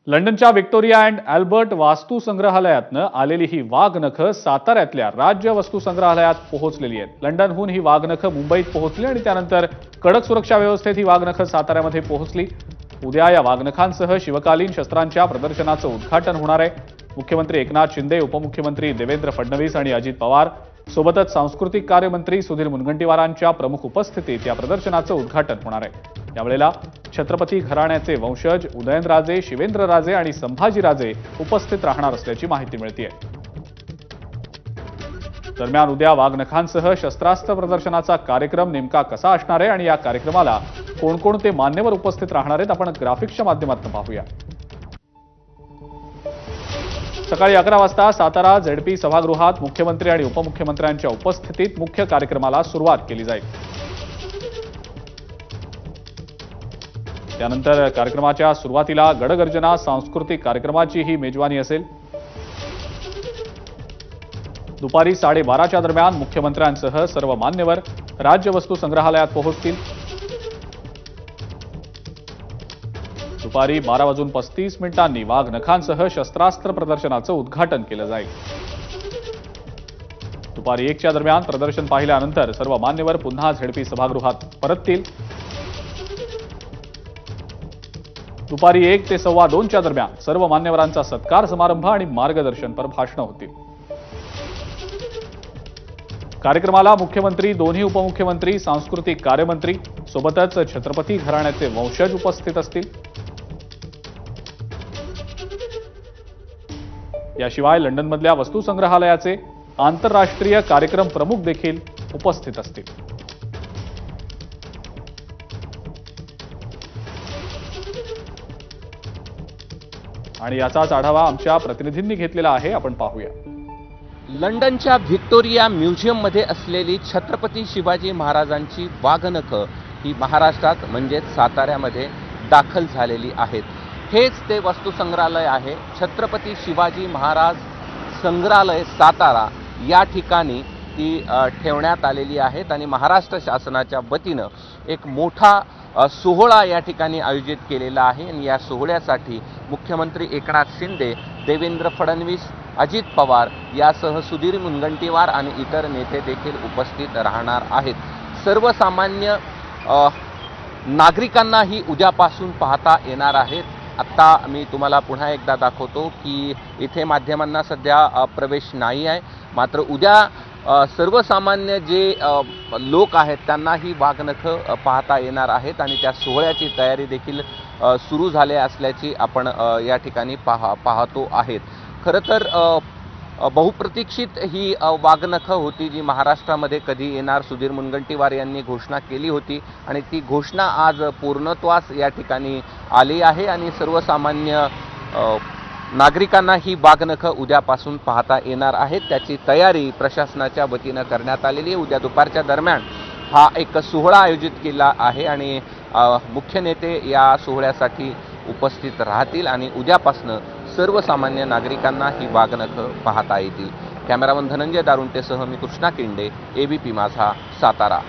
लंडनच्या Victoria and Albert वास्तू संग्रहालयातनं आलेली ही वाघनखं साताऱ्यातल्या राज्य वस्तू संग्रहालयात पोहोचलेली आहेत। लंडनहून ही वाघनखं मुंबईत पोहोचली आणि त्यानंतर कडक सुरक्षा व्यवस्थेत ही वाघनखं साताऱ्यामध्ये पोहोचली। उद्या या वाघनखांसह शिवकालीन शस्त्रांच्या प्रदर्शनाचं उद्घाटन होणार आहे। मुख्यमंत्री एकनाथ शिंदे, उपमुख्यमंत्री देवेंद्र फडणवीस आणि अजित पवार सोबतच सांस्कृतिक कार्य मंत्री सुधीर मुनगंटीवारांच्या प्रमुख उपस्थितीत या प्रदर्शनाचं उद्घाटन होणार आहे। यावेळेला छत्रपती घराण्याचे वंशज उदयनराजे, शिवेंद्रराजे आणि संभाजीराजे उपस्थित राहणार असल्याची माहिती मिळतेय। दरम्यान उद्या वाघनखांसह शस्त्रास्त्र प्रदर्शनाचा कार्यक्रम नेमका कसा असणार आहे आणि या कार्यक्रमाला कोणकोणते मान्यवर उपस्थित राहणार आहेत आपण ग्राफिक्सच्या माध्यमातून पाहूया। सकाळी 11 वाजता सातारा झेडपी सभागृहात मुख्यमंत्री आणि उपमुख्यमंत्र्यांच्या उपस्थितीत मुख्य कार्यक्रमाला सुरुवात केली जाईल। त्यानंतर कार्यक्रमाच्या सुरुवातीला गडगर्जना सांस्कृतिक कार्यक्रमाची ही मेजवानी असेल। दुपारी 12:30च्या दरम्यान मुख्यमंत्र्यांसह सर्व मान्यवर राज्य वस्तू संग्रहालयात पोहोचतील। दुपारी 12:35 वाघनखांसह शस्त्रास्त्र प्रदर्शनाचं उद्घाटन केलं जाईल। दुपारी 1च्या दरम्यान प्रदर्शन पाहिल्यानंतर सर्व मान्यवर पुन्हा झेडपी सभागृहात परततील। दुपारी 1 ते 2:15च्या दरम्यान सर्व मान्यवरांचा सत्कार समारंभ आणि मार्गदर्शनपर भाषणं होतील। कार्यक्रमाला मुख्यमंत्री, दोन्ही उपमुख्यमंत्री, सांस्कृतिक कार्यमंत्री सोबतच छत्रपती घराण्याचे वंशज उपस्थित असतील। याशिवाय लंडनमधल्या वस्तू संग्रहालयाचे आंतरराष्ट्रीय कार्यक्रम प्रमुख देखील उपस्थित असतील। आणि याचाच आढावा आमच्या प्रतिनिधींनी घेतलेला आहे, आपण पाहूया। लंडनच्या व्हिक्टोरिया म्युझियममध्ये असलेली छत्रपती शिवाजी महाराजांची वाघनखं ही महाराष्ट्रात म्हणजेच साताऱ्यामध्ये दाखल झालेली आहेत। हेच ते वस्तू संग्रहालय आहे, छत्रपती शिवाजी महाराज संग्रहालय सातारा। या ठिकाणी ती ठेवण्यात आलेली आहेत आणि महाराष्ट्र शासनाच्या वतीनं एक मोठा सोहळा या ठिकाणी आयोजित केलेला आहे आणि या सोहळ्यासाठी मुख्यमंत्री एकनाथ शिंदे, देवेंद्र फडणवीस, अजित पवार यासह सुधीर मुनगंटीवार आणि इतर नेते देखील उपस्थित राहणार आहेत। सर्वसामान्य नागरिकांनाही उद्यापासून पाहता येणार आहेत। आत्ता मी तुम्हाला पुन्हा एकदा दाखवतो की इथे माध्यमांना सध्या प्रवेश नाही आहे, मात्र उद्या सर्वसामान्य जे लोक आहेत त्यांनाही वाघनखं पाहता येणार आहेत आणि त्या सोहळ्याची तयारी देखील सुरू झाली असल्याची आपण या ठिकाणी पाहतो आहेत। खरं तर बहुप्रतीक्षित ही वाघनखं होती जी महाराष्ट्रामध्ये कधी येणार, सुधीर मुनगंटीवार यांनी घोषणा केली होती आणि ती घोषणा आज पूर्णत्वास या ठिकाणी आली आहे आणि सर्वसामान्य नागरिकांना ही वाघनखं उद्यापासून पाहता येणार आहेत। त्याची तयारी प्रशासनाच्या वतीनं करण्यात आलेली आहे। उद्या दुपारच्या दरम्यान हा एक सोहळा आयोजित केला आहे आणि मुख्य नेते या सोहळ्यासाठी उपस्थित राहतील आणि उद्यापासून सर्वसामान्य नागरिकांना ही वाघनखं पाहता येतील। कॅमेरामन धनंजय दारुंटेसह मी कृष्णा किंडे, ABP माझा, सातारा।